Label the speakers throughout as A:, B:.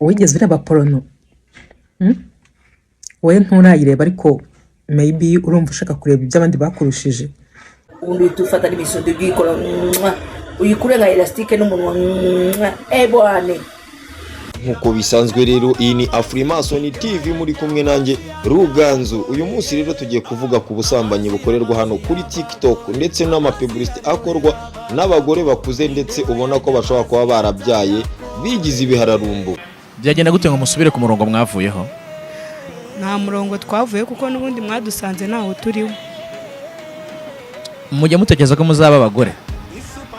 A: wigeze ureba porono? wowe nturayireba ariko maybe urumva ushaka kureba ibyo abandi bakurushije.
B: ubundi tufata n'imisozi bwikora uyikure nka elastique n'umunwa bwane.
C: Nkuko bisanzwe rero iyi ni Afrimason TV muri kumwe nanjye Ruganzu. Uyu munsi rero tugiye kuvuga ku busambanyi bukorerwa hano kuri TikTok ndetse n'amapublicity akorwa n'abagore bakuze ndetse ubona ko bashobora kuba barabyaye bigize ibihararumbu.
D: Byagenda gute ngo musubire ku murongo mwavuyeho?
E: Nta murongo twavuye kuko n'ubundi mwadusanze naho turiho.
D: Mujya mutekereza ko muzaba abagore?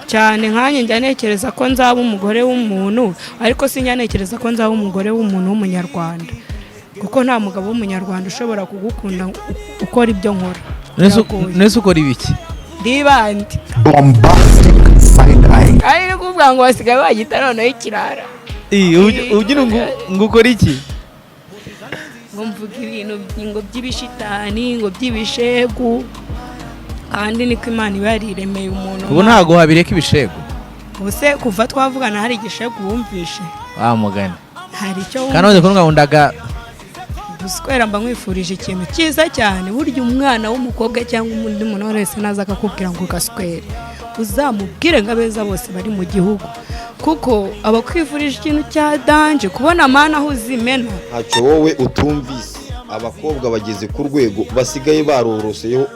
E: Cyane nkanye njya nekereza ko nzaba umugore w'umuntu, ariko sinyanekereza ko nzaba umugore w'umuntu w'umunyarwanda, kuko nta mugabo w'umunyarwanda ushobora kugukunda ukora ibyo nkora.
D: Nese ukora ibiki?
E: Ndibandi
F: bombastic side eye.
E: ari kuvuga ngo wasigaye wagita noneho ikirara.
D: Ugira ngo ukora iki?
E: Ngo mvuga ibintu ngo by'ibishitani, ngo by'ibishegu, kandi niko Imana iba yariremeye umuntu.
D: Ubu ntago habireka ibishego.
E: Ubuse kuva twavugana hari igishegu wumvishe?
D: Mugani.
E: Hari icyo
D: Kanone ko ngahundaga
E: guswera mba nkwifurije ikintu cyiza cyane. Burya umwana w'umukobwa cyangwa undi muntu wese naza akakubwira ngo gaswere, uzamubwire ngo abeza bose bari mu gihugu, kuko abakwifurije ikintu cya danje kubona amana aho uzimena.
C: Ntacyo wowe utumvise, abakobwa bageze ku rwego basigaye baroroseyeho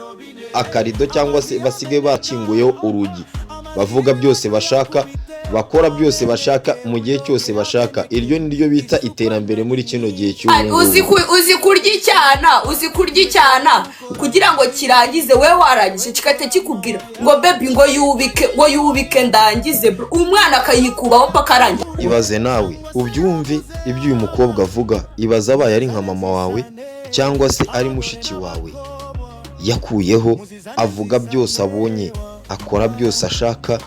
C: akarido cyangwa se basigaye bakinguyeho urugi, bavuga byose bashaka, bakora byose bashaka mu gihe cyose bashaka. Iryo niryo bita iterambere muri kino gihe cy'ubu.
B: uzi kurya icyana kugira ngo kirangize, we warangije kikate kikubwira ngo baby ngo yubike ndangize, umwana akayikubaho pakarangi.
C: Ibaze nawe ubyumve ibyo uyu mukobwa avuga, ibaze abaye ari nka mama wawe cyangwa se ari mushiki wawe, yakuyeho avuga byose abonye, akora byose ashaka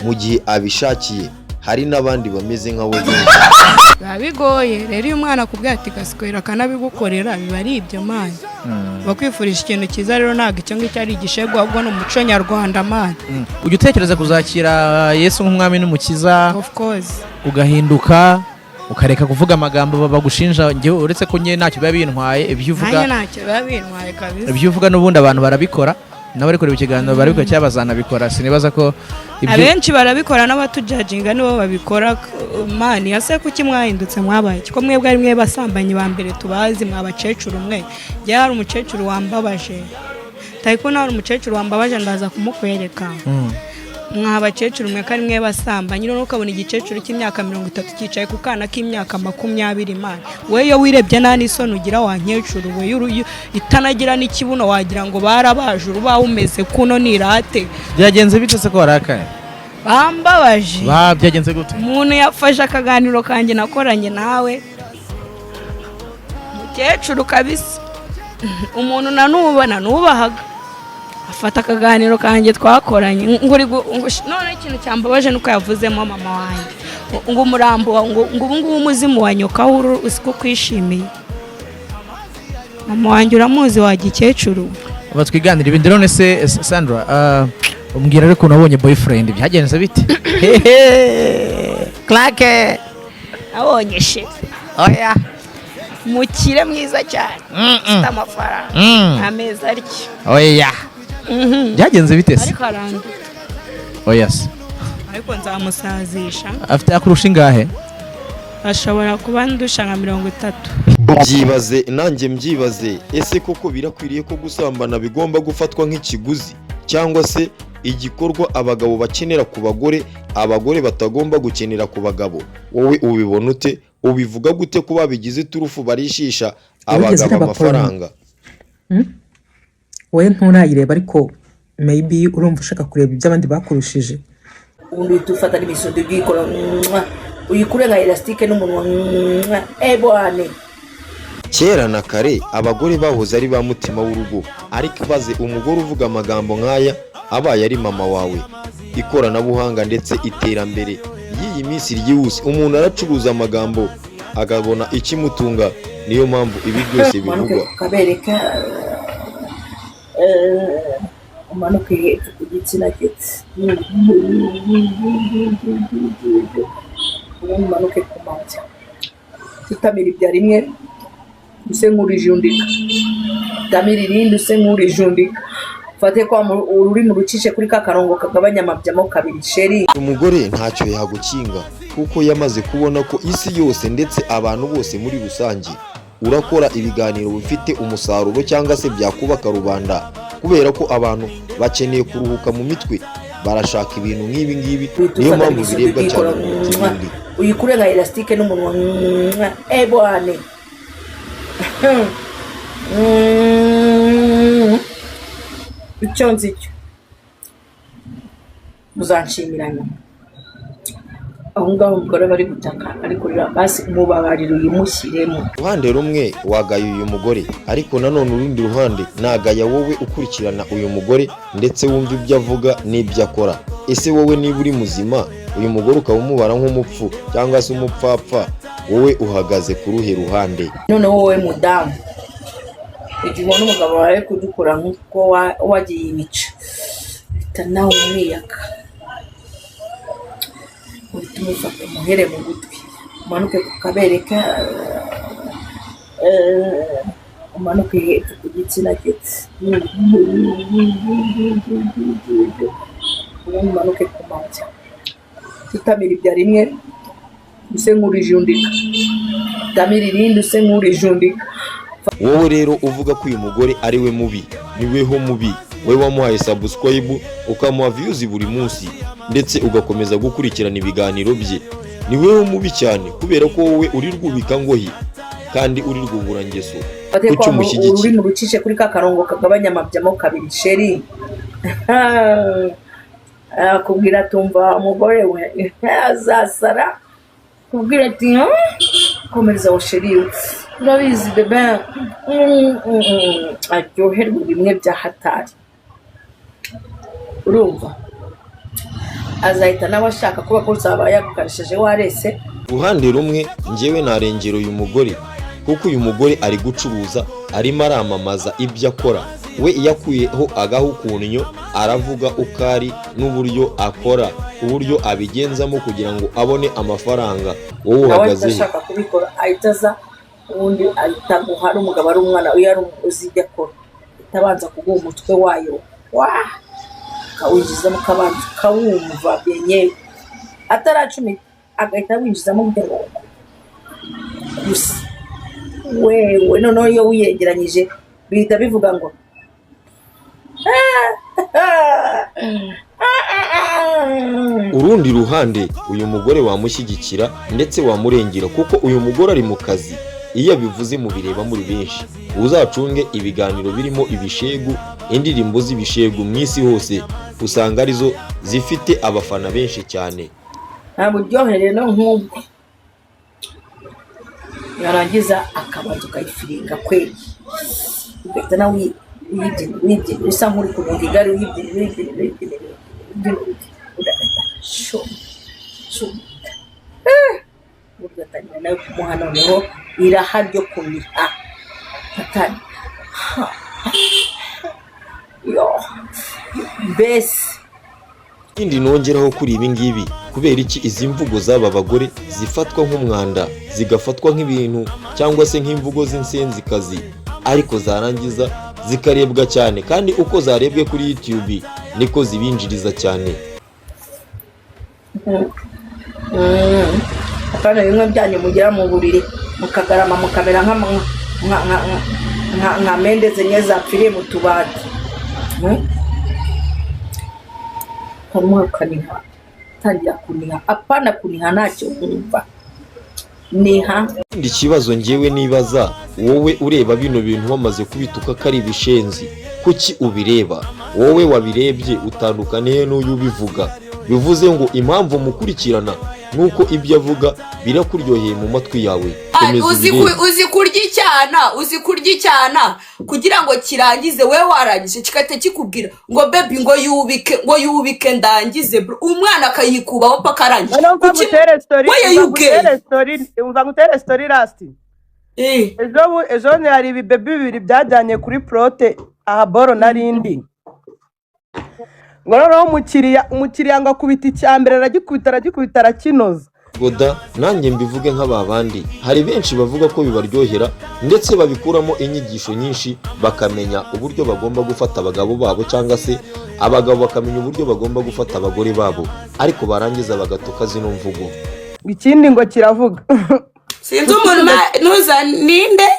C: mu gihe abishakiye. Hari n'abandi bameze nka we.
E: Bigoye rero iyo umwana akubwira ati gaswera akanabigukorera, biba ari ibyo mani. Bakwifurije ikintu cyiza rero ntabwo icyo ngicyo ari igishego, ahubwo ni umuco nyarwanda mani.
D: Ujya utekereza kuzakira Yesu nk'umwami n'umukiza?
E: Of course.
D: Ugahinduka ukareka kuvuga amagambo bagushinja, njye uretse ko nye ntacyo biba bintwaye ibyo uvuga.
E: Ntacyo biba bintwaye kabisa.
D: Ibyo uvuga n'ubundi abantu barabikora, nabo ariko ikiganiro barabikora cyangwa bazanabikora. Sinibaza ko
E: abenshi barabikora n'abatujajinga nibo babikora mani. Ase kuki mwahindutse mwabaye ko mwebwe ari mwe basambanyi ba mbere tubazi, mwabacecuru mwe. Njye hari umukecuru wambabaje, tayiko na umukecuru wambabaje ndaza kumukwereka. Mwabacecuru mwe kari mwe basambanyi, none ukabona igicecuru cy'imyaka 30 cyicaye ku kana k'imyaka 20 mani. Weyo wirebye nani isoni ugira wankecuru, we itanagira n'ikibuno wagira ngo barabajuru bawumeze kuno nirate.
D: Byagenze bitese ko warakaye?
E: Bambabaje.
D: Byagenze gute?
E: Umuntu yafashe akaganiro kanjye nakoranye nawe, mukecuru kabisa, umuntu nubahaga, afata akaganiro kanjye twakoranye. None ikintu cyambabaje nuko yavuzemo mama wanjye ngo umurambo ngo ubu ngubu umuzimu wa nyoka usiko kwishimiye. Mama wanjye uramuzi wa gikecuru?
D: Batwiganira ibindi. None se Sandra, umbwira ariko nabonye boyfriend byagenze bite?
E: Claque abonye shit. Oya mukire mwiza cyane, ufite amafaranga, ameza ariki.
D: Oya byagenze bite se?
E: Ariko aranduta.
D: Oya se
E: Ariko nzamusazisha.
D: Afite akurusha ingahe?
E: Ashobora kuba ndusha nka 30.
C: Byibaze nanjye mbyibaze, ese koko birakwiriye ko gusambana bigomba gufatwa nk'ikiguzi cyangwa se igikorwa abagabo bakenera ku bagore, abagore batagomba gukenera ku bagabo? Wowe ubibona ute? Ubivuga gute ko babigize turufu barishisha abagabo amafaranga?
A: wowe nturayireba ariko maybe urumva ushaka kureba ibyo abandi bakurushije.
B: ubundi tufata n'imisozi bwikora uyikure nka elastique n'umunwa bwane.
C: Kera na kare abagore bahoze ari ba mutima w'urugo, ariko baze umugore uvuga amagambo nk'aya abaye ari mama wawe. Ikoranabuhanga ndetse iterambere y'iyi minsi ryihuse, umuntu aracuruza amagambo agabona ikimutunga. Niyo mpamvu ibi byose bivugwa.
B: Umanuke hepfo ku gitsina giti, umanuke ku mabya. tutamira ibya rimwe use nk'urijundika, tamira irindi use nk'urijundika, ufate kwa ururimi rucishe kuri ka karongo kagabanya amabyamo kabiri sheri.
C: umugore ntacyo yagukinga kuko yamaze kubona ko isi yose ndetse abantu bose muri rusange urakora ibiganiro bifite umusaruro cyangwa se byakubaka rubanda, kubera ko abantu bakeneye kuruhuka mu mitwe, barashaka ibintu nk'ibi ngibi, niyo mpamvu birebwa cyane kuruta ibindi.
B: Uyikure nka elastique n'umunwa bwane icyo nzi cyo muzanshimiranya aho ngaho umugore bari gutaka ariko basi mubabarira uyimushyiremo.
C: Uruhande rumwe wagaye uyu mugore, ariko nanone urundi ruhande nagaya wowe ukurikirana uyu mugore ndetse wumva ibyo avuga n'ibyo akora. Ese wowe niba uri muzima uyu mugore ukaba umubara nk'umupfu cyangwa se umupfapfa, wowe uhagaze ku ruhe ruhande?
B: None wowe mudamu igihe ubona umugabo wawe kudukora nk'uko wagiye ibica bita nawe umwiyaka, uhita umufata umuhere mu gutwi, umanuke ku kabere umanuke hepfo ku gitsina cye, umanuke ku mabya, tutamira ibya rimwe use nk'urijundika, tamira irindi use nk'urijundika.
C: Wowe rero uvuga ko uyu mugore ari we mubi, ni weho mubi, we wamuhaye subscribe ukamuha views buri munsi ndetse ugakomeza gukurikirana ibiganiro bye, ni weho mubi cyane kubera ko wowe uri rwubika ngohi kandi uri rwubura ngeso. Kuki umushyigikira?
B: Ururimi rucishe kuri ka karongo kagabanya amabyamo kabiri sheri. Akubwira tumva umugore we azasara, kubwira ati komereza wa sheri urabizi bebe aryoherwa bimwe bya hatari, urumva azahita n'abashaka kuba ko uzaba yagukarishije warese.
C: Uruhande rumwe njyewe narengera uyu mugore kuko uyu mugore ari gucuruza, arimo aramamaza ibyo akora. We yakuyeho agahukunnyo aravuga uko ari n'uburyo akora, uburyo abigenzamo kugira ngo abone amafaranga. Wowe uhagaze he?
B: Ashaka kubikora ahitaza ubundi ahita guhara umugabo ari umwana uyu ari uzi ibyo akora, itabanza kuguha umutwe wayo kawinjizamo kabanza kawumva byenyewe ataracumita, agahita winjizamo kugira ngo gusa wewe noneho iyo wiyegeranyije bihita bivuga ngo
C: urundi ruhande uyu mugore wamushyigikira ndetse wamurengera kuko uyu mugore ari mu kazi. Iyo abivuze mubireba muri benshi, uzacunge ibiganiro birimo ibishegu, indirimbo z'ibishegu mu isi hose usanga arizo zifite abafana benshi cyane.
B: nta buryohere no nk'ubwo yarangiza akabanza ukayifiringa kweli, ugahita nawe wibye bisa nk'uri kuronga igare wibye ugatangira nawe kumuha noneho iraha ryo kuniha atari mbese.
C: Ikindi nongeraho kuri ibi ngibi, kubera iki izi mvugo z'aba bagore zifatwa nk'umwanda, zigafatwa nk'ibintu cyangwa se nk'imvugo z'insenzikazi, ariko zarangiza zikarebwa cyane, kandi uko zarebwe kuri YouTube niko zibinjiriza cyane.
B: Akana bimwe byanyu mugira mu buriri mukagarama mukamera nka mendeze nye zapfiriye mu tubati, kamuha kaniha tangira kuniha, apana kuniha ntacyo kumva niha.
C: Ikindi kibazo njyewe nibaza, wowe ureba bino bintu wamaze kubituka ko ari ibishenzi, kuki ubireba? Wowe wabirebye utandukaniye n'uyu ubivuga, bivuze ngo impamvu mukurikirana nuko ibyo avuga birakuryoheye mu matwi yawe.
B: uzi kurya icyana kugira ngo kirangize, we warangije kigahita kikubwira ngo baby ngo yubike ndangize, umwana akayikubaho paka arangiye.
G: Umva ngutere story last. Ejo hari ibibebi bibiri byajyanye kuri prote aha boro narindi. Ngo noneho umukiriya ngo akubita icyambere aragikubita arakinoza.
C: goda nanjye mbivuge nk'ababandi hari benshi bavuga ko bibaryohera ndetse babikuramo inyigisho nyinshi bakamenya uburyo bagomba gufata abagabo babo cyangwa se abagabo bakamenya uburyo bagomba gufata abagore babo ariko barangiza bagatoka zino mvugo.
G: ikindi ngo kiravuga
B: sinzi umuntu nuza ninde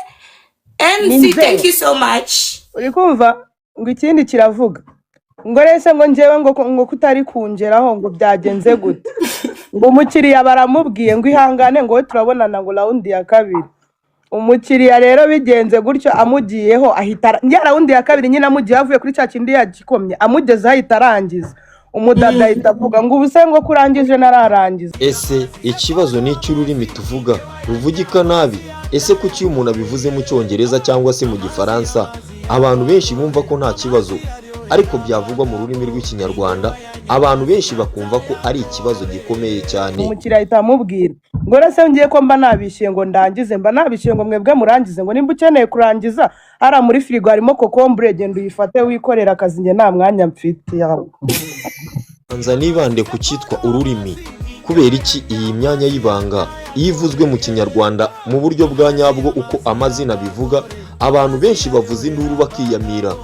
B: NC thank you so much.
G: uri kumva ngo ikindi kiravuga ngo rese ngo njyewe ngo kutari kungeraho ngo byagenze gute ngo umukiriya baramubwiye ngo ihangane ngo we turabonana ngo raundi ya kabiri. Umukiriya rero bigenze gutyo amugiyeho ahita raundi ya kabiri nyine amugiye avuye kuri cya kindi yagikomye amugeze ahita arangiza. Umudada ahita avuga ngo ubuse ngo kurangije nararangiza.
C: Ese ikibazo ni icy'ururimi tuvuga ruvugika nabi? Ese kuki umuntu abivuze mu cyongereza cyangwa se mu gifaransa abantu benshi bumva ko nta kibazo ariko byavugwa mu rurimi rw'ikinyarwanda abantu benshi bakumva ko ari ikibazo gikomeye cyane?
G: Umukiriya ahita amubwira ngo rese ngiye ko mba nabishiye ngo ndangize mba nabishiye ngo mwebwe murangize ngo nimba ukeneye kurangiza ara muri firigo harimo kokombure genda uyifate wikorera akazi nge nta mwanya mfite yawe.
C: Anza nibande ku cyitwa ururimi. Kubera iki iyi myanya y'ibanga ivuzwe mu kinyarwanda mu buryo bwa nyabwo uko amazina bivuga abantu benshi bavuza induru bakiyamira,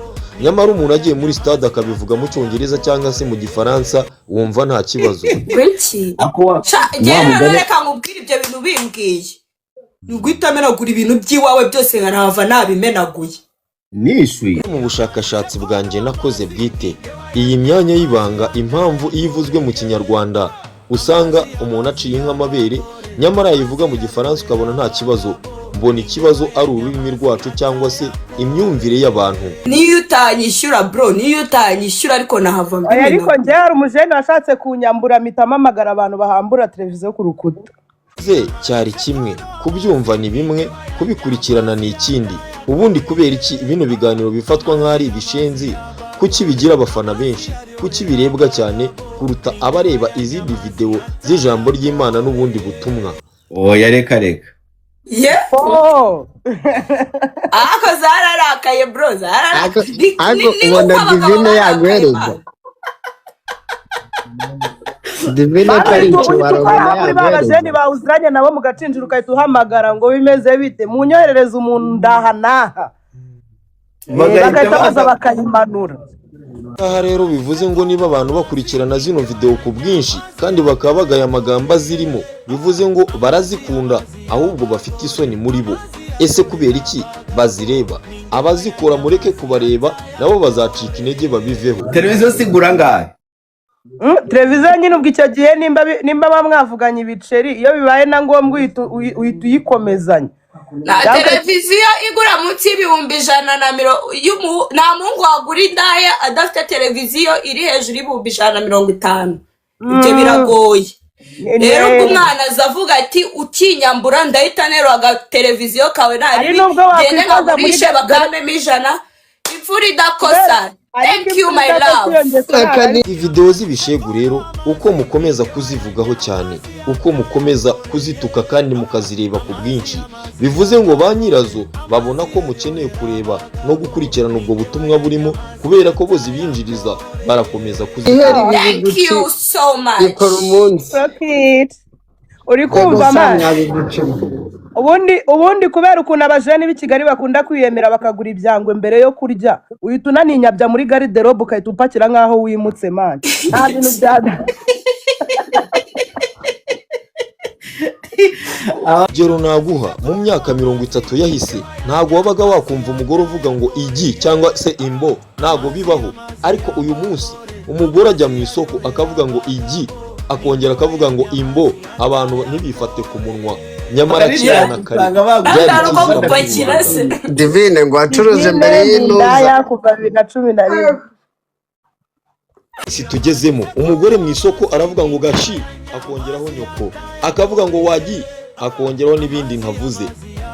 C: nyamara umuntu agiye muri stade akabivuga mu cyongereza cyangwa se mu gifaransa wumva nta kibazo.
B: Gweki reka nkubwire ibyo bintu bimbwiye nuguhita amenagura ibintu by'iwawe byose nkarava nabimenaguye
C: nishwi. Mu bushakashatsi bwanjye nakoze bwite iyi myanya y'ibanga impamvu ivuzwe mu kinyarwanda usanga umuntu aciye nk'amabere nyamara yivuga mu gifaransa ukabona nta kibazo. Mbona ikibazo ari ururimi rwacu cyangwa se imyumvire y'abantu.
B: Niyo utanyishyura bro, niyo utanyishyura ariko nahava mbimena.
G: Ariko njye hari umujene washatse kunyambura mitamamagara abantu bahambura televiziyo ku rukuta.
C: Ze cyari kimwe kubyumva ni bimwe kubikurikirana ni ikindi. Ubundi kubera iki bino biganiro bifatwa nk'ari ibishenzi? Kuki bigira abafana benshi? Kuki birebwa cyane kuruta abareba izindi video z'ijambo ry'Imana n'ubundi butumwa?
H: Oya reka
B: Yeah.
G: Oh.
B: Ako zararakaye bro zararakaye.
H: Ako ubona Divine yaguhereza. Divine kari kiwarabona yaguhereza.
G: Bawuziranye nabo mu gacinjiro ukahita uhamagara ngo bimeze bite munyoherereza umuntu ndahanaha. Bagahita baza bakayimanura.
C: Aha rero bivuze ngo niba abantu bakurikirana zino video ku bwinshi kandi bakaba bagaya amagambo azirimo bivuze ngo barazikunda ahubwo bafite isoni muri bo. Ese kubera iki bazireba? Abazikora mureke kubareba nabo bazacika intege babiveho.
H: Televiziyo sigura ngahe?
G: Televiziyo nyine ubwo icyo gihe nimba bamwavuganye ibiceri iyo bibaye na ngombwa uhita uyikomezanya.
B: Na televiziyo igura munsi y'ibihumbi 100 nta mungu wagura indaya adafite televiziyo iri hejuru y'ibihumbi 150. Ibyo biragoye. Rero umwana azavuga ati ukinyambura ndahita nerwa televiziyo kawe nari gende ngagurishe bakamemo 100 imfura idakosa. Thank you my love.
C: Video z'ibishegu rero uko mukomeza kuzivugaho cyane uko mukomeza kuzituka kandi mukazireba ku bwinshi bivuze ngo ba nyirazo babona ko mukeneye kureba no gukurikirana ubwo butumwa burimo kubera ko bozi binjiriza barakomeza kuzireba.
B: Thank you so much.
H: Ikora umunsi.
G: Uri kumva manje ubundi kubera ukuntu abajene b'i Kigali bakunda kwiyemera bakagura ibyangwe mbere yo kurya uhita unaninyabya muri garderobe ukahita upakira nkaho wimutse manje nta bintu byada.
C: Jero naguha mu myaka 30 yahise ntago wabaga wakumva umugore uvuga ngo igi cyangwa se imbo ntago bibaho, ariko uyu munsi umugore ajya mu isoko akavuga ngo igi akongera akavuga ngo imbo abantu ntibifate ku munwa nyamara cyana kare
H: Divine ngo acuruze mbere y'intuza
G: kuva 2011
C: si tugezemo. Umugore mu isoko aravuga ngo gashi akongeraho nyoko akavuga ngo wagi akongeraho n'ibindi ntavuze,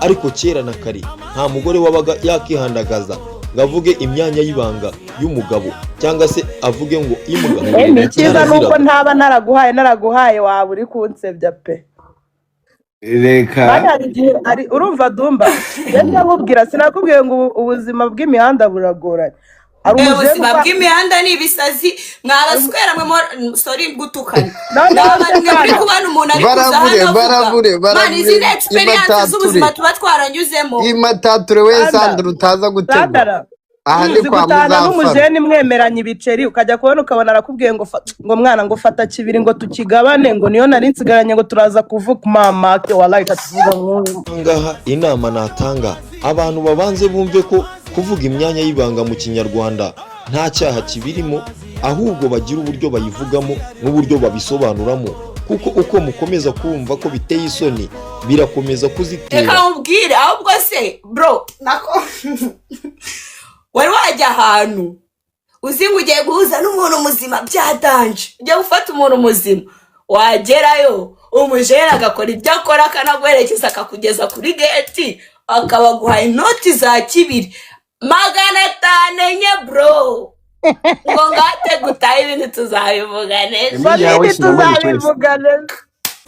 C: ariko kera na kare nta mugore wabaga yakihandagaza ngavuge imyanya y'ibanga y'umugabo cyangwa se avuge ngo imbwa.
G: Nikiza nuko ntaba naraguhaye waba uri kunsebya pe.
H: Reka
G: urumva Dumba yenda nkubwira sinakubwiye ngo ubuzima bw'imihanda buragoranye hari umujene
B: ubuzima bw'imihanda ni ibisazi mwabaswera mwe sorry gutukana
G: No,
B: n'abari mwe muri
G: Sandra.
B: kubana umuntu ari kuza hano
H: barabure
B: mani izi ni experience z'ubuzima tuba twaranyuzemo
H: imatature we Sandra utaza gutega
G: Sandra
H: aha ni
G: uzi
H: kwa
G: gutana
H: Muzafara
G: n'umujene mwemeranya ibiceri ukajya kubona ukabona arakubwiye ngo ngo mwana ngo fata kibiri ngo tukigabane ngo niyo nari nsigaranye ngo turaza kuvuga mama ke wallahi katuvuga nk'uyu
C: ngaha inama natanga abantu babanze bumve ko kuvuga imyanya y'ibanga mu kinyarwanda nta cyaha kibirimo ahubwo bagira uburyo bayivugamo n'uburyo babisobanuramo kuko uko mukomeza kumva ko biteye isoni birakomeza kuzitera
B: reka ubwire ahubwo se bro nako wari wajya ahantu uzi ngo ugiye guhuza n'umuntu muzima byadanje ugiye gufata umuntu muzima wagerayo umujene agakora ibyo akora akanaguherekeza akakugeza kuri geti akabaguha inoti za kibiri 500 enye bro ngo ngate gutaha ibintu tuzabivuga neza
G: Banini tuzabivuga neza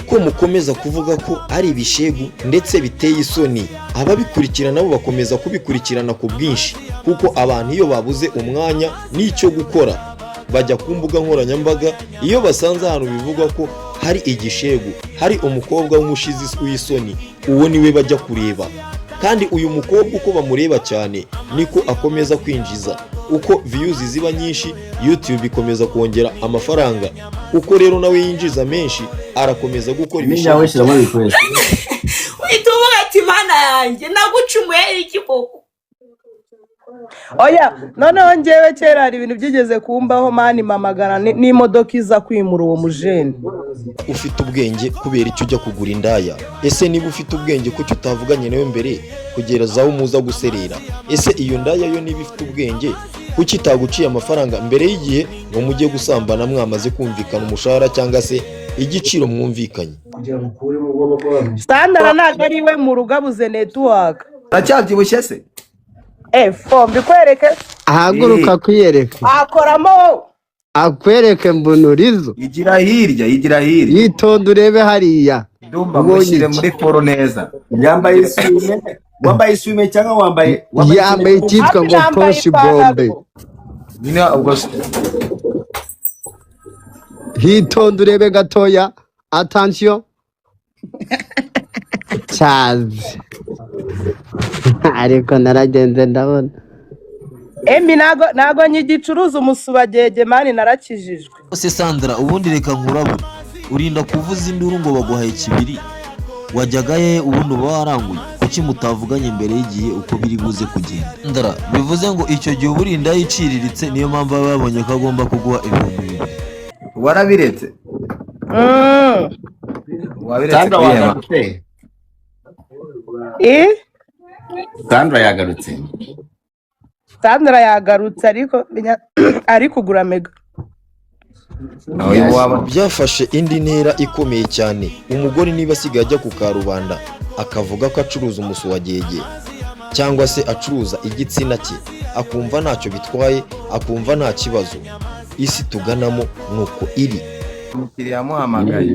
C: ko mukomeza kuvuga ko ari ibishegu ndetse biteye isoni ababikurikirana nabo bakomeza kubikurikirana ku bwinshi kuko abantu iyo babuze umwanya n'icyo gukora bajya ku mbuga nkoranyambaga iyo basanze ahantu bivugwa ko hari igishegu hari umukobwa w'umushizi w'isoni uwo niwe bajya kureba kandi uyu mukobwa uko bamureba cyane niko akomeza kwinjiza uko views ziba nyinshi YouTube ikomeza kongera amafaranga uko rero nawe yinjiza menshi arakomeza gukora ibishaka
B: wituvuga ati mana yanjye nagucumuye iki koko
G: oya noneho njyewe kera hari ibintu byigeze kumbaho mani mamagana n'imodoka iza kwimura uwo mujene
C: ufite ubwenge kubera icyo ujya kugura indaya ese niba ufite ubwenge kuki utavuganye nawe mbere kugera zaho muza guserera ese iyo ndaya yo niba ifite ubwenge kuki itaguciye amafaranga mbere y'igihe ngo mujye gusambana mwamaze kumvikana umushahara cyangwa se igiciro mwumvikanye
G: Sandra ntabwo ari we mu rugo abuze network
H: aracyabyibushye se
G: fombi kwereke
H: ahaguruka kwiyereka
G: akoramo
H: akwereke mbonurizo
I: igira hirya
H: yitonde urebe hariya
I: ndumva mushyire muri foro neza wambaye isume cyangwa wambaye
H: icyitwa ngo poshi bombe
I: nyine ubwo
H: hitonde urebe gatoya attention cyazi ariko naragenze ndabona
G: Emi nago nyigicuruza umusubagege mani narakijijwe
C: ose Sandra ubundi reka nkurabure urinda kuvuza induru ngo baguhaye kibiri wajyagaye ubundi uba waranguye kuki mutavuganye mbere y'igihe uko biri buze kugenda Sandra bivuze ngo icyo gihe uburinda yiciriritse niyo mpamvu baba babonye ko agomba kuguha 2,000
I: warabiretse
H: Sandra wagarutse
I: Sandra yagarutse
G: Sandra yagarutse ari kugura mega
C: byafashe indi ntera ikomeye cyane umugore niba asigaye ajya ku karubanda akavuga ko acuruza umusuwagege cyangwa se acuruza igitsina cye akumva ntacyo bitwaye akumva nta kibazo isi tuganamo nuko iri
I: umukiriya yamuhamagaye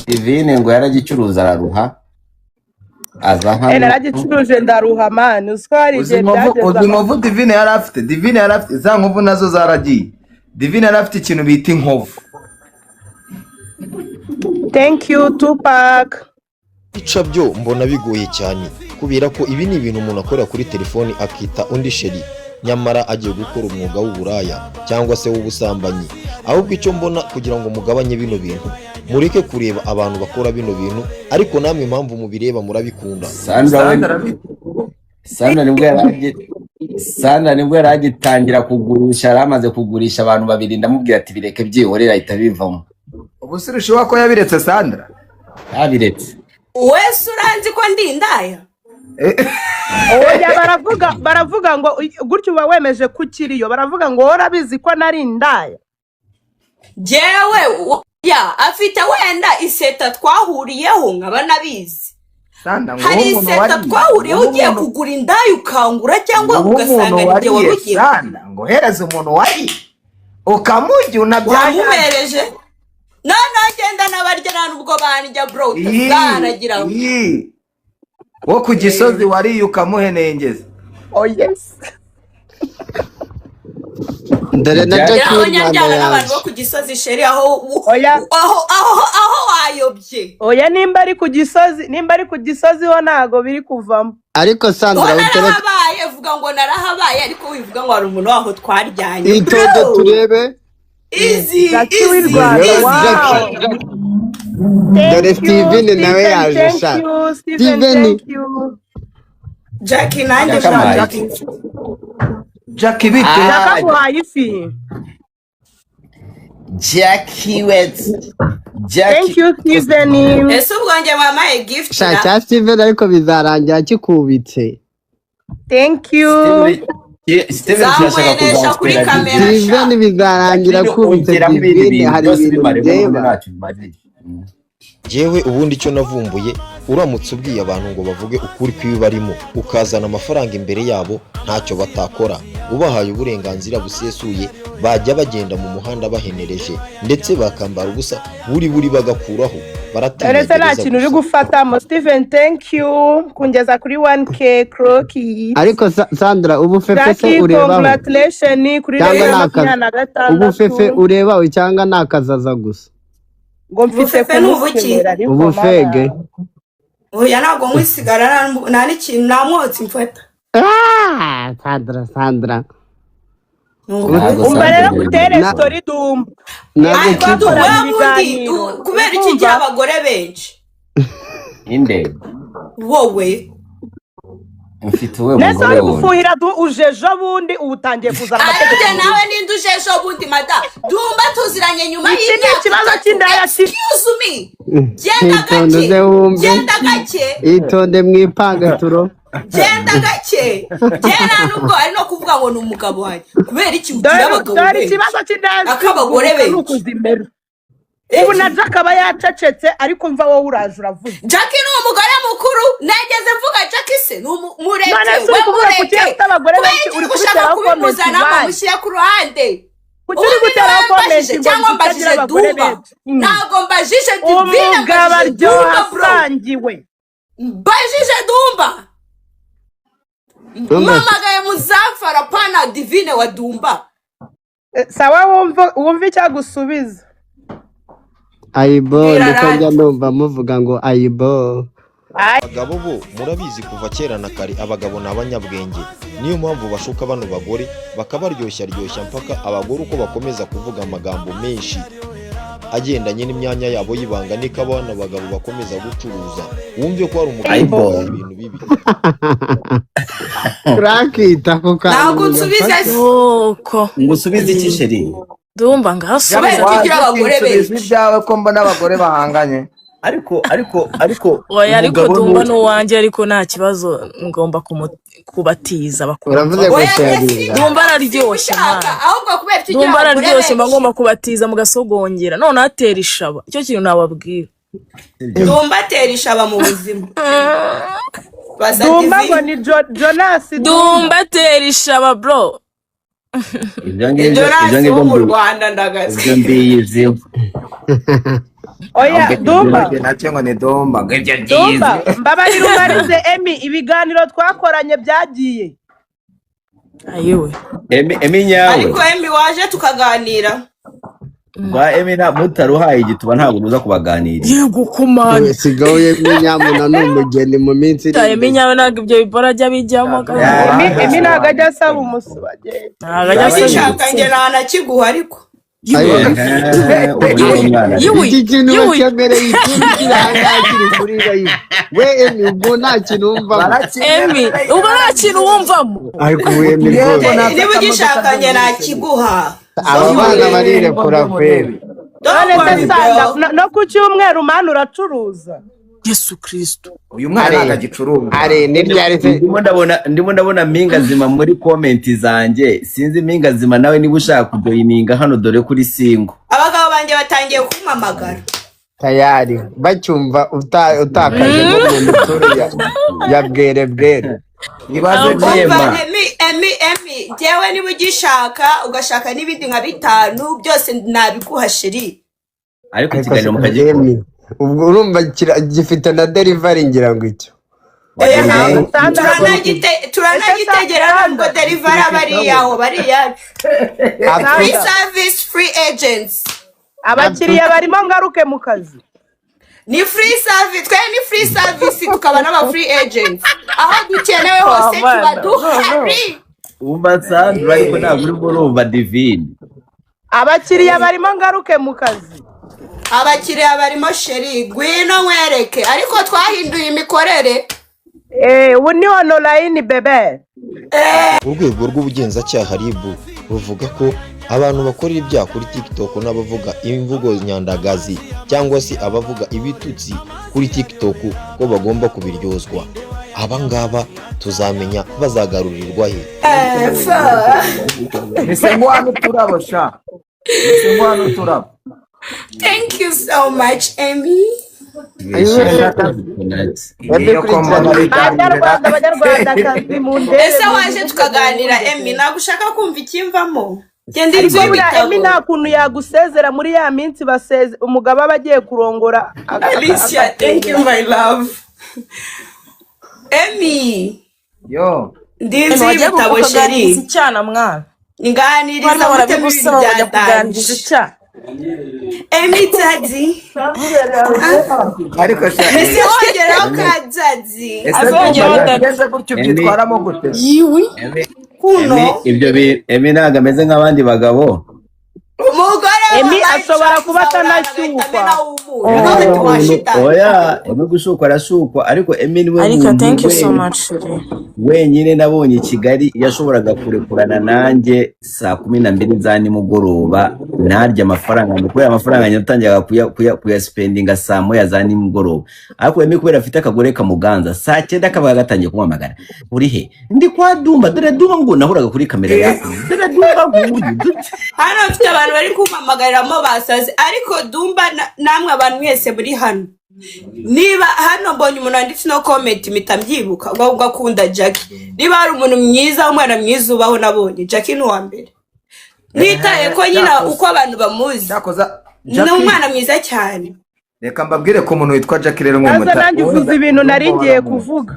I: divine ngo yaragicuruza araruha aza hano
G: naragicuruje ndaruha mani uswari igihe byageze
I: uzi inkovu divine yari afite za nkovu nazo zaragiye divine yari afite ikintu bita inkovu
G: thank you Tupac
C: ica byo mbona bigoye cyane kubera ko ibi ni ibintu umuntu akorera kuri telefoni akita undi sheri nyamara agiye gukora umwuga w'uburaya cyangwa se w'ubusambanyi ahubwo icyo mbona kugira ngo mugabanye bino bintu mureke kureba abantu bakora bino bintu ariko namwe impamvu mubireba murabikunda
I: Sandra nibwo yaragitangira kugurisha yaramaze kugurisha abantu babiri ndamubwira ati bireke byihorera ahita bivamo ubu se urushiwa ko yabiretse Sandra yabiretse
B: wese uranzi ko ndi indaya
G: oya baravuga ngo gutyo uba wemeje ko ukiriyo baravuga ngo warabizi ko nari indaya
B: jewe ya afite wenda iseta twahuriyeho nkaba nabizi hari iseta twahuriyeho ugiye kugura indaya ukangura cyangwa ugasanga ni igihe wari ugiye
I: ngo hereze umuntu wari ukamujya
B: unabyumuhereje none agenda n'abarya nta nubwo banjya bro tuzanagira
I: wo ku Gisozi wariye ukamuhenengeza.
G: Oh yes.
H: dore na
I: Jack-
H: Jackie
B: Yaho
H: w'u Rwanda
B: nyajyana n'abantu bo
H: yaje
B: ku Gisozi sheri aho
G: Oya.
B: aho wayobye.
G: Oya nimba ari ku Gisozi ho ntago biri kuvamo.
H: ariko Sandra utereka
B: Narahabaye vuga ngo narahabaye ariko wivuga ngo hari umuntu waho twaryanye.
H: itonde turebe
B: Easy.
G: Jackie w'i Rwanda.
H: Yes,
G: Wow.
H: Jackie.
G: Thank
H: Dore
G: you,
H: Steven nawe
G: Stephen,
H: yaje
G: thank
H: shaka
G: you, Stephen,
H: Steven.
G: thank you.
B: Jackie nanjye
I: Yakamaye.
B: Jackie.
I: Jackie bite?
G: Yakaguhaye ifi.
I: Jackie wet.
G: Thank you, Stephen.
B: Ese ubwonge mamaye gift
H: sha
B: na.
H: cya Steven ariko bizarangira kikubitse
G: Thank you.
I: Steven turashaka
B: Zamuenesha kuri
I: kuzatwera
B: kamera.
H: Steven bizarangira kubitse Steven hari ibintu ndeba
C: Jewe ubundi icyo navumbuye uramutse ubwiye abantu ngo bavuge ukuri kw'ibibarimo ukazana amafaranga imbere yabo ntacyo batakora ubahaye uburenganzira busesuye bajya bagenda mu muhanda bahenereje ndetse bakambara ubusa buri bagakuraho
G: Erese nta kintu uri gufatamo. Stephen, thank you. Kungeza kuri 1K Crocky.
H: ariko Sandra ubu fefe se
G: Jackie,
H: urebaho
G: congratulations kuri
H: cyangwa
G: rero
H: nakaza ubu fefe urebaho cyangwa nakazaza gusa
G: ngo mfite
B: Ubufefe
G: kumushyira ariko
H: ubu fege
B: Oya ntabwo nkwisigara nta n'ikintu nta mwotsi mfata.
H: Sandra
G: umva rero gutere story Dumba.
H: ntabwo
B: Ariko
H: kiza
B: ubundi kubera iki gihe abagore benshi
I: inde
B: wowe
I: mfite we
G: nese
I: mugore
G: uri
I: wowe
G: gufuhira ujeje bundi ubu utangiye kuzana amategeko.
B: Ariko nawe ninde ujeje bundi mada Dumba tuziranye nyuma
G: Iki ni ikibazo cy'indaya
B: Excuse me. Genda
H: itonde
B: gake.
H: wumve
B: Genda gake.
H: itonde mwipangaturo
B: Genda gake. Genda nubwo ari no kuvuga ngo ni umugabo wanjye. Kubera iki ugira abagabo
G: dore
B: benshi?
G: ikibazo cy'indaya
B: Akabagore benshi.
G: ukuzimera. Ubu na Jack aba yacecetse ariko mva wowe uraje uravuze.
B: Jackie ni umugore mukuru nageze mvuga Jackie se ni umureke
G: None se uri kuvuga ku kintu afite abagore benshi uri kubiteraho comment
B: mushyira ku ruhande
G: kuki uri guteraho comment
B: cyangwa mbajije Dumba ntabwo mbajije Divine
G: umugabo aryoha asangiwe
B: mbajije Dumba mpamagaye Muzafara pana Divine wa Dumba
G: sawa wumva icyagusubiza
H: ayibo ndiko njya numva muvuga ngo ayibo
C: abagabo bo murabizi kuva kera na kare abagabo n'abanyabwenge niyo mpamvu bashuka bano bagore bakabaryoshya mpaka abagore uko bakomeza kuvuga amagambo menshi agendanye n'imyanya yabo y'ibanga niko abana bagabo bakomeza gucuruza wumve ko hari umugabo ibintu bibi
H: urakita ku kantu
B: ntabwo nsubiza
J: uko
I: ngusubize iki sheri
J: Dumba ngasubiza
B: kubera kugira abagore benshi
I: ibyawe ko mbona abagore bahanganye ariko
J: oya ariko Dumba n'uwanjye ariko nta kibazo ngomba kubatiza
H: uravuze ngo sheri
J: Dumba araryoshye
B: ahubwo kubera iki
J: Dumba araryoshye ngomba kubatiza mugasogongera none atera ishaba icyo kintu nababwira
B: Dumba atera ishaba mu buzima
G: Dumba ngo ni Jonas
J: Dumba atera ishaba bro
B: Jonas wo mu Rwanda ndagaze
I: ibyo mbiyizi
G: oya Dumba
I: nacyo ngo ni Dumba ngo ibyo
G: Dumba mbabarira umarize Emi ibiganiro twakoranye byagiye
J: ayewe
I: Emi nyawe
B: ariko Emi waje tukaganira
I: rwa Emi nta mutaruhaye igituba ntabwo uza kubaganira
J: yego kumanya
H: sigaye Minyamuna n'umugeni mu minsi iri
J: Emi nyawe ntabwo ibyo bipora ajya bijyamo
G: Emi ntabwo ajya asaba umusubage
J: ntabwo ajya asaba
B: Nishaka njye ntanakiguha ariko
H: iki kintu wakemereye ikindi kirangakiri kuri rayivu we Emi ubwo nta kintu wumvamo
J: Emi ubwo nta kintu wumvamo
H: ariko we Emi rwose
B: niba ugishaka njye ntakiguha
H: aba bana barirekura kweri
G: none se Sanda no ku cyumweru mani uracuruza
J: Yesu Kristo
I: uyu mwana ntabwo agicuruza
H: ari n'ibyari se
I: ndimo ndabona mpingazima muri komenti zanjye sinzi mpingazima nawe niba ushaka kudoyininga hano dore kuri singo
B: abagabo banjye batangiye kumpamagara
H: tayari bacyumva utakaje no mu miture ya bwere
I: ibaze byema
B: Emi njyewe niba ugishaka ugashaka n'ibindi nka 5 byose nabiguha sheri
I: ariko ikiganiro mukajya
H: ubwo urumva gifite na delivery ngira ngo icyo
B: turanagitegera nubwo delivery bariyaho bariyacu. Free service, free agents.
G: Abakiriya barimo ngaruke mu kazi.
B: Ni free service, twe ni free service tukaba n'aba free agents. Aho dukenewe hose tubaduhari.
I: Umva Sandra ariko ntabwo uri murumva Divine.
G: Abakiriya barimo ngaruke mu kazi.
B: Abakiriya barimo sheri gwino nkwereke ariko twahinduye imikorere.
G: Ubu ni online bebe.
C: Urwego rw'ubugenzacyaha RIB ruvuga ko abantu bakorera ibyaha kuri TikTok n'abavuga imvugo nyandagazi cyangwa se abavuga ibitutsi kuri TikTok ko bagomba kubiryozwa. Abangaba tuzamenya bazagarurirwa he.
I: Ese ngwano turabosha. Ese ngwano turabo.
B: Thank you so much, Emmy. Ese waje tukaganira Emmy nagushaka kumva ikimvamo.
G: Emmy nta kuntu yagusezera muri ya minsi baseze umugabo abagiye kurongora.
B: Alicia, thank you my love. Emmy.
J: Yo.
B: Ndinzi ibitabo sheri.
J: Icyana mwana.
B: Nganiriza
J: mutemibya kuganiriza.
B: Emmy Daddy.
I: Ariko sha.
B: Ese wongeraho ka Daddy.
I: Ageze gutyo byitwaramo gute?
B: Yiwi. Kuno.
I: Ibyo Emmy ntago ameze nk'abandi bagabo.
B: Umugore
G: Emmy ashobora kuba atanashyukwa.
I: Oya, Emmy gushukwa arashukwa ariko Emmy niwe
J: Ariko thank you so much.
I: Wenyine nabonye i Kigali yashoboraga kurekurana nanjye saa 12 za nimugoroba ntarya amafaranga nuko amafaranga nyatangira kuyaspendinga saa 1 za nimugoroba ariko Emmy kubera afite akagore kamuganza saa 9 akabaga gatangiye kumamagara uri he ndi kwa Dumba dore Dumba ngo nahuraga kuri kamera yako dore Dumba nguri
B: hano afite abantu bari kumamagaramo basaze ariko Dumba namwe abantu mwese muri hano niba hano mbonye umuntu anditse no comment mitamyibuka ngo ugakunda Jackie niba hari umuntu mwiza umwana mwiza ubaho nabonye Jackie ni wa mbere nitaye ko nyina uko abantu bamuzi ni umwana mwiza cyane.
I: Reka mbabwire ko umuntu witwa Jackie rero
G: mwe muta nanjye uvuze ibintu nari ngiye kuvuga.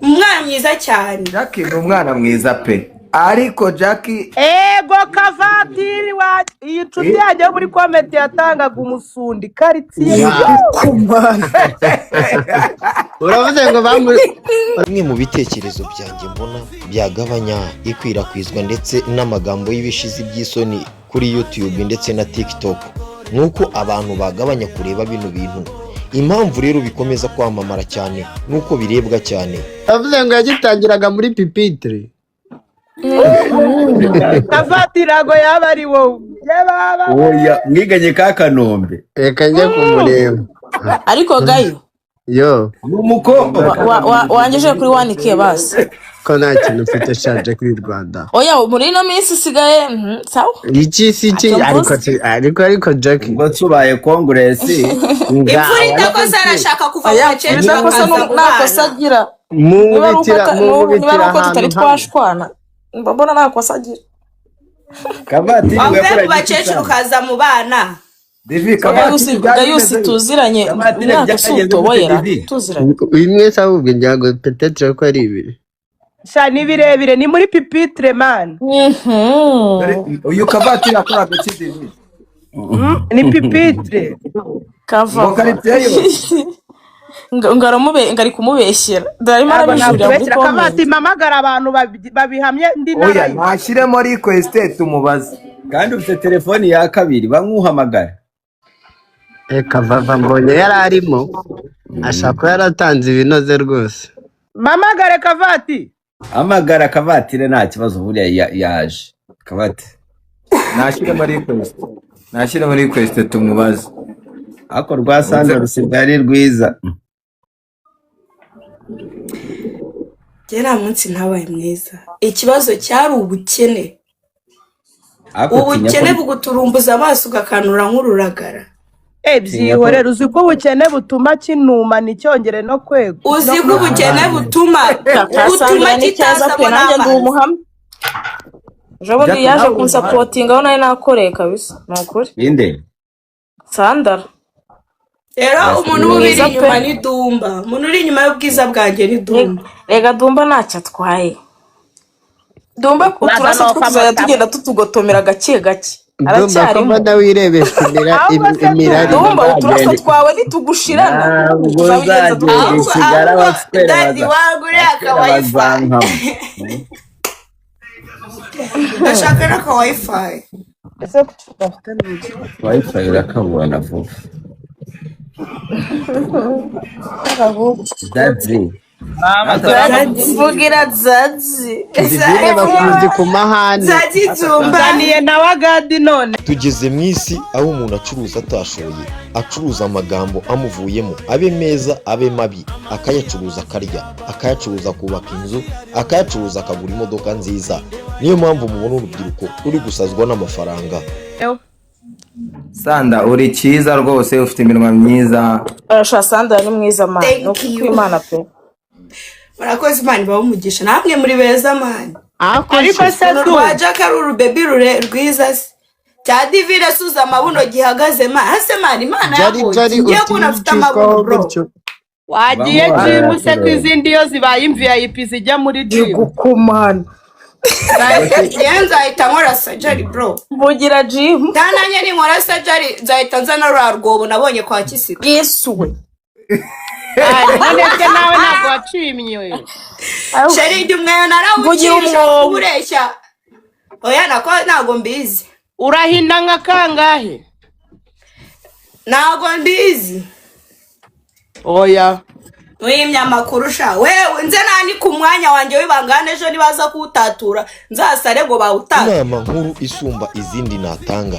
B: Umwana mwiza cyane.
I: Jackie ni umwana mwiza pe ariko Jackie
G: ego kavatiri wa iyi nshuti yanjye muri comment yatangaga umusundi karitsiye
H: uravuze ngo
C: bamwe mu bitekerezo byanjye mbona byagabanya ikwirakwizwa ndetse n'amagambo y'ibishizi by'isoni kuri YouTube ndetse na TikTok nuko abantu bagabanya kureba bino bintu. Impamvu rero bikomeza kwamamara cyane nuko birebwa cyane.
H: Uravuze ngo yagitangiraga muri pipitre.
G: Kavatirago yaba ari wowe
I: oya mwiganye ka Kanombe
H: reka njye kumureba
J: ariko gayo
H: yo
I: umukobwa
J: wangeje kuri 1K basi
H: ko nta kintu ufite shaje kuri Rwanda
J: oya muri no minsi sigaye sawa
H: iki ariko Jackie
I: ngo tubaye congress
B: ifurita ko sarashaka kuva mu cece
J: nakosagira
H: mubitira
J: ko tutari twashwana mbona nakosagira
I: Kabati
B: yakoranye bacecuru kaza mu bana
I: Divi Kabati
J: gayusi tuziranye nasutoboyera tuziranye
H: imwe sabubwe nyago peut-être ko ari ibiri
G: sha ni birebire ni muri pipitre man
I: uyu Kabati yakoraga kidivi
G: ni pipitre
J: kava ngari kumubeshyera darimo arabijurira muri comment
G: Kabati mamagara abantu babihamye ndi
I: nara oya nashyiremo request tumubaza kandi ufite telefoni ya kabiri bamwuhamagara
H: Kavava mbonye yararimo ashaka yaratanze ibinoze rwose
G: mamagare Kavati
I: amagara Kavatire nta kibazo buriya yaje Kabati nashyiremo request tumubaza ako rwasanga rusigari rwiza
B: Gera munsi ntabaye mwiza ikibazo cyari ubukene ubukene buguturumbuza amaso ugakanura nk'ururagara
G: byihorera uzi ko ubukene butuma kinuma n'icyongere no kwego
B: uzi ko ubukene butuma kitaza
J: nanjye ndi umuhamya Jaboni yaje kunsapotinga aho naye nakoreye kabisa nukuri
I: inde
J: Sandra
B: rero umuntu uba uri
J: mwiza
B: inyuma
J: pe
B: ni Dumba, umuntu uri inyuma y'ubwiza bwanjye ni Dumba.
J: rega Dumba ntacyo atwaye. Dumba uturasa two tuzajya tugenda tutugotomera gake gake
H: Dumba
J: aracyarimo.
H: komanda wirebesha imirari.
J: Dumba uturasa twawe nitugushirana
I: ntabwo
J: tuzabigenza
I: uzagenda
J: tukabigenza.
I: isigara
B: Ahubwo
I: abaswera
B: dadi waguriye aka wifi.
I: bazankamo
B: ndashaka n'aka wifi.
G: ese kuki udafite n'iki
I: wifi urakabura vuba dazi
B: vugira Zazi.
H: Zibire bakunzi ku mahane.
B: Zazi Dumba.
G: zaniye nawe agadi none
C: tugeze mu isi aho umuntu acuruza atashoye, acuruza amagambo amuvuyemo, abe meza abe mabi, akayacuruza akarya, akayacuruza akubaka inzu, akayacuruza akagura imodoka nziza. Niyo mpamvu mubona urubyiruko ruri gusazwa n'amafaranga.
I: Sanda uri cyiza rwose, ufite iminwa myiza.
J: Arashaka Sandra ni mwiza man.
B: Thank
J: No
B: you.
J: kwimana pe.
B: murakoze Imana ibahe umugisha, namwe muri beza mani.
G: ariko se
B: Ukuntu rwa Jack ari urubebi rwiza se. Cya Divine suza amabuno gihagaze mani. Hase mani Imana yakoze. Ngiye kubona afite amabuno bro.
G: wagiye jimu se ko izindi yo zibaye VIP zijya muri jimu
J: Gukumana.
B: Nzahita nkora surgery bro.
J: Mvugira Jim.
B: Ntananye ni nkora surgery nzahita nzana rwa rwobo nabonye kwa Kisiga.
J: Yesu we.
G: none se nawe ntabwo wacimye
B: Sheri ndi umweyo
J: Mvugira
B: narawucisha
J: umwobo.
B: ureshya. Oya nako ntago mbizi.
G: urahina nka kangahe
B: Ntago mbizi.
G: oya
B: Wimya amakuru sha. Wewe nze nani ku mwanya wanjye wibangane ejo nibaza kuwutatura nzasare ngo bawutanga.
C: Inama nkuru isumba izindi natanga,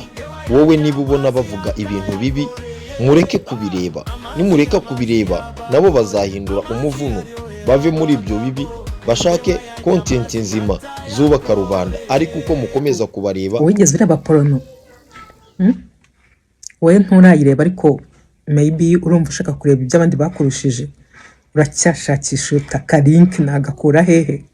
C: wowe niba ubona bavuga ibintu bibi mureke kubireba, nimureka kubireba nabo bazahindura umuvuno, bave muri ibyo bibi bashake content nzima zubaka rubanda. Ariko uko mukomeza kubareba,
A: wigeze ureba porono? wowe nturayireba ariko maybe urumva ushaka kureba ibyo abandi bakurushije, uracyashakisha utaka link nagakura hehe?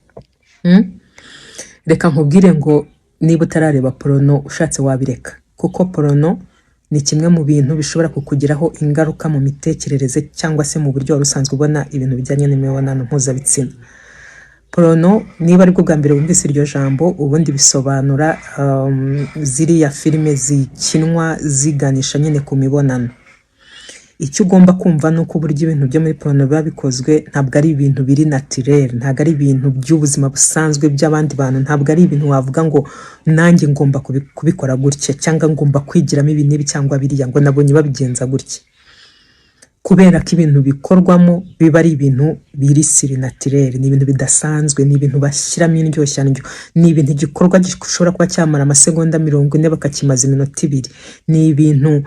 A: Reka nkubwire ngo niba utarareba porono ushatse wabireka, kuko porono ni kimwe mu bintu bishobora kukugiraho ingaruka mu mitekerereze cyangwa se mu buryo wari usanzwe ubona ibintu bijyanye n'imibonano mpuzabitsina. Porono niba ari bwo bwa mbere wumvise iryo jambo, ubundi bisobanura ziriya filime zikinwa ziganisha nyine ku mibonano. Icyo ugomba kumva nuko uburyo ibintu byo muri porono biba bikozwe ntabwo ari ibintu biri naturel, ntabwo ari ibintu by'ubuzima busanzwe by'abandi bantu, ntabwo ari ibintu wavuga ngo nanjye ngomba kubikora gutya cyangwa ngomba kwigiramo ibi n'ibi cyangwa biriya ngo nabonye babigenza gutya. Kubera ko ibintu bikorwamo biba ari ibintu biri siri naturel, ni ibintu bidasanzwe, ni ibintu bashyiramo indyoshyanyo, ni ibintu gikorwa gishobora kuba cyamara amasegonda 40 bakakimaza iminota 2, ni ibintu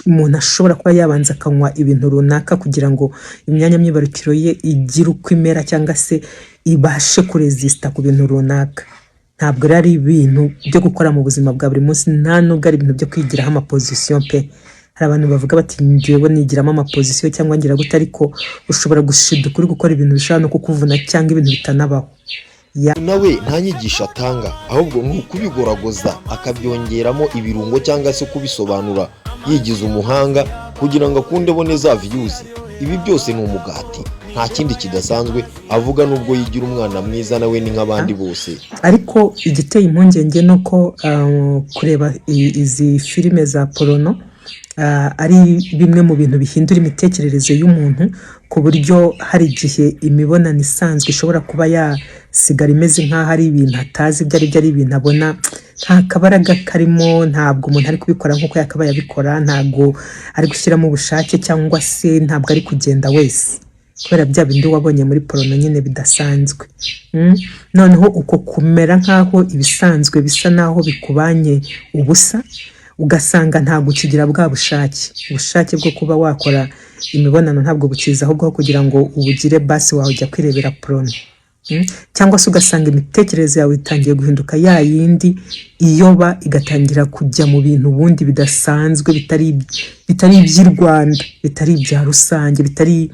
A: umuntu ashobora kuba yabanza akanywa ibintu runaka kugira ngo imyanya myibarukiro ye igire uko imera cyangwa se ibashe kuresista ku bintu runaka. Ntabwo ari ibintu byo gukora mu buzima bwa buri munsi, nta nubwo ari ibintu byo kwigiraho amapozisiyo pe. Hari abantu bavuga bati njyewe nigiramo amapozisiyo cyangwa ngira gute, ariko ushobora gushiduka uri gukora ibintu bishobora no kukuvuna cyangwa ibintu bitanabaho.
C: nawe nta nyigisho atanga, ahubwo ni ukubigoragoza akabyongeramo ibirungo cyangwa se kubisobanura yigize umuhanga kugira ngo akunde bone za views. Ibi byose ni umugati, nta kindi kidasanzwe avuga, nubwo yigira umwana mwiza nawe ni nk'abandi bose.
A: Ariko igiteye impungenge nuko kureba izi filime za porono ari bimwe mu bintu bihindura imitekerereze y'umuntu, ku buryo hari igihe imibonano isanzwe ishobora kuba yasigara imeze nk'aho ari ibintu atazi ibyo ari ibintu abona nta kabaraga karimo, ntabwo umuntu ari kubikora nk'uko yakabaye abikora, ntabwo ari gushyiramo ubushake cyangwa se ntabwo ari kugenda wese, kubera bya bindi wabonye muri porono nyine bidasanzwe. Noneho uko kumera nk'aho ibisanzwe bisa naho bikubanye ubusa, ugasanga ntabwo ukigira bwa ubushake bwo kuba wakora imibonano ntabwo bukiza, ahubwo kugira ngo ubugire basi wawe ujya kwirebera porono. Cyangwa se ugasanga imitekerereze yawe itangiye guhinduka ya yindi iyoba, igatangira kujya mu bintu ubundi bidasanzwe, bitari iby'i Rwanda, bitari ibya rusange, bitari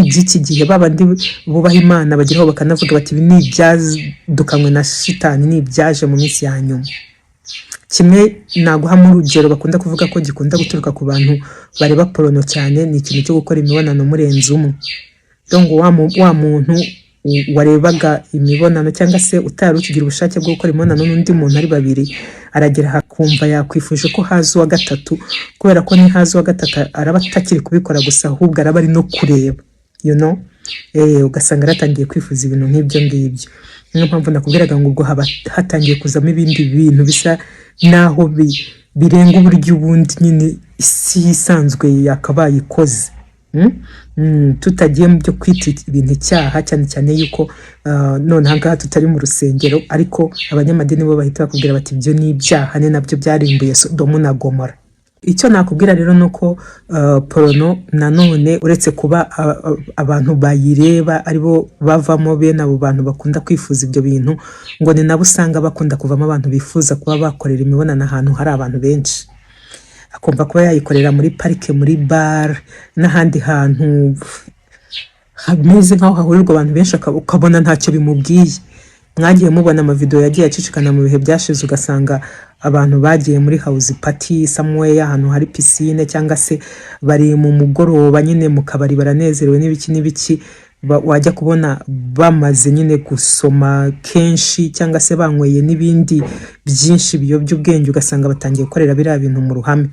A: iby'iki gihe. Babandi bubaha Imana bageraho bakanavuga bati ibi ni ibyadukanywe na shitani, ni ibyaje mu minsi ya nyuma. kimwe naguhamo urugero bakunda kuvuga ko gikunda guturuka ku bantu bareba porono cyane, ni ikintu cyo gukora imibonano murenze umwe. Donc wa muntu warebaga imibonano cyangwa se utari ukigira ubushake bwo gukora imibonano n'undi muntu ari babiri, aragera hakumva yakwifuje ko haza uwa gatatu, kubera ko ni haza uwa gatatu araba atakiri kubikora gusa, ahubwo araba ari no kureba, you know, ugasanga aratangiye kwifuza ibintu nk'ibyo ngibyo. Niyo mpamvu nakubwiraga ngo ubwo haba hatangiye kuzamo ibindi bintu bisa naho birenga uburyo ubundi nyine isi isanzwe yakabaye ikoze. Tutagiye mu byo kwita ibintu icyaha, cyane cyane yuko none ahangaha tutari mu rusengero, ariko abanyamadini bo bahita bakubwira bati ibyo ni ibyaha, ni nabyo byarimbuye Sodomu na Gomora. Icyo nakubwira rero nuko porono nanone uretse kuba abantu bayireba aribo bavamo bene abo bantu bakunda kwifuza ibyo bintu, ngo ni nabo usanga bakunda kuvamo abantu bifuza kuba bakorera imibonano ahantu hari abantu benshi, akumva kuba yayikorera muri parike, muri bar n'ahandi hantu hameze nk'aho hahurirwa abantu benshi, ukabona ntacyo bimubwiye. Mwagiye mubona amavideo yagiye acicikana mu bihe byashize, ugasanga abantu bagiye muri house party somewhere ahantu hari piscine, cyangwa se bari mu mugoroba nyine mu kabari baranezerewe n'ibiki wajya kubona bamaze nyine gusoma kenshi, cyangwa se banyweye n'ibindi byinshi biyobya ubwenge, ugasanga batangiye gukorera biriya bintu mu ruhame.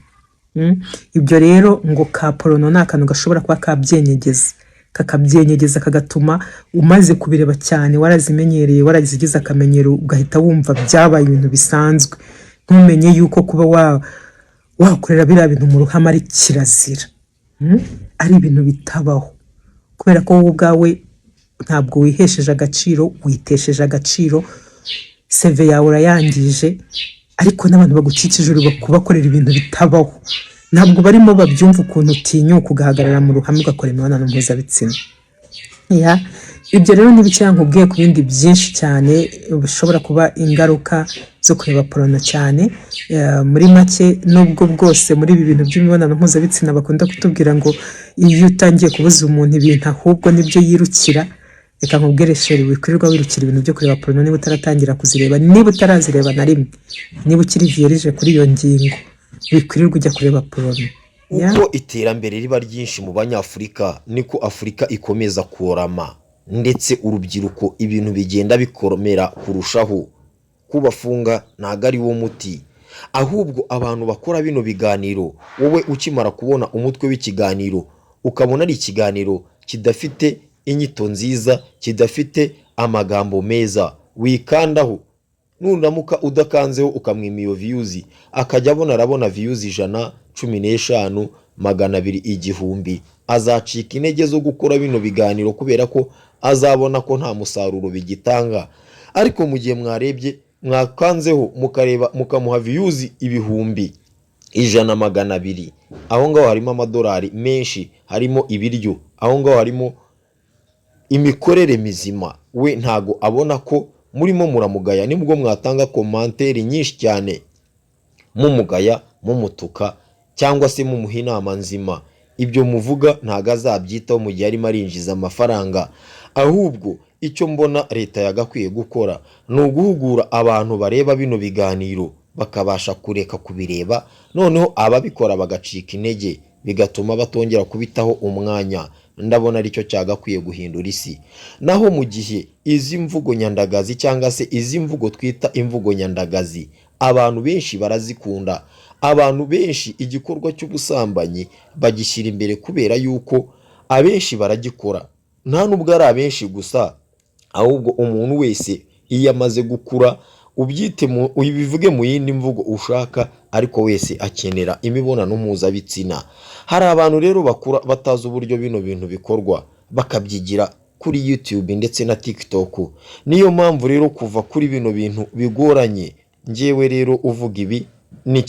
A: Ibyo rero ngo ka porono ni akantu gashobora kuba kakabyenyegeza kagatuma umaze kubireba cyane, warazimenyereye, warazigize akamenyero, ugahita wumva byabaye ibintu bisanzwe, ntumenye yuko kuba wakorera biriya bintu mu ruhame ari kirazira, ari ibintu bitabaho, kubera ko wowe ubwawe ntabwo wihesheje agaciro, witesheje agaciro, seve yawe urayangije, ariko n'abantu bagukikije uri kubakorera ibintu bitabaho, ntabwo barimo babyumva ukuntu utinyuka ugahagarara mu ruhame ugakora imibonano mpuzabitsina. Ibyo rero ni bike nkubwiye ku bindi byinshi cyane bishobora kuba ingaruka zo kureba porono cyane. Muri make nubwo bwose muri ibi bintu by'imibonano mpuzabitsina bakunda kutubwira ngo iyo utangiye kubuza umuntu ibintu ahubwo nibyo yirukira, reka nkubwire sheri, wikwirirwa wirukira ibintu byo kureba porono niba utaratangira kuzireba, niba utarazireba na rimwe, niba ukiri vierge kuri iyo ngingo, wikwirirwa ujya kureba porono.
C: Uko iterambere riba ryinshi mu banyafurika, niko Afurika ikomeza korama, ndetse urubyiruko ibintu bigenda bikomera kurushaho. Kubafunga ntago ari wo muti, ahubwo abantu bakora bino biganiro, wowe ukimara kubona umutwe w'ikiganiro ukabona ari ikiganiro kidafite inyito nziza, kidafite amagambo meza, wikandaho. Nuramuka udakanzeho ukamwima iyo views, akajya arabona views 100, 15, 200, 1000, azacika intege zo gukora bino biganiro, kubera ko azabona ko nta musaruro bigitanga. Ariko mu gihe mwarebye mwakanzeho mukareba mukamuha views 1000, 100, 200, aho ngaho harimo amadolari menshi, harimo ibiryo, aho ngaho harimo imikorere mizima, we ntago abona ko murimo muramugaya. Nibwo mwatanga commentaire nyinshi cyane mumugaya, mumutuka, cyangwa se mumuha inama nzima. Ibyo muvuga ntago azabyitaho mu gihe arimo arinjiza amafaranga. Ahubwo icyo mbona leta yagakwiye gukora ni uguhugura abantu bareba bino biganiro, bakabasha kureka kubireba, noneho ababikora bagacika intege, bigatuma batongera kubitaho umwanya. Ndabona aricyo cyagakwiye guhindura isi. Naho mu gihe izi mvugo nyandagazi, cyangwa se izi mvugo twita imvugo nyandagazi, abantu benshi barazikunda, abantu benshi igikorwa cy'ubusambanyi bagishyira imbere, kubera yuko abenshi baragikora. Nta nubwo ari abenshi gusa, ahubwo umuntu wese iyo amaze gukura, ubivuge mu yindi mvugo ushaka, ariko wese akenera imibonano mpuzabitsina. Hari abantu rero bakura batazi uburyo bino bintu bikorwa, bakabyigira kuri YouTube ndetse na TikTok. Niyo mpamvu rero kuva kuri bino bintu bigoranye. Njyewe rero uvuga ibi ni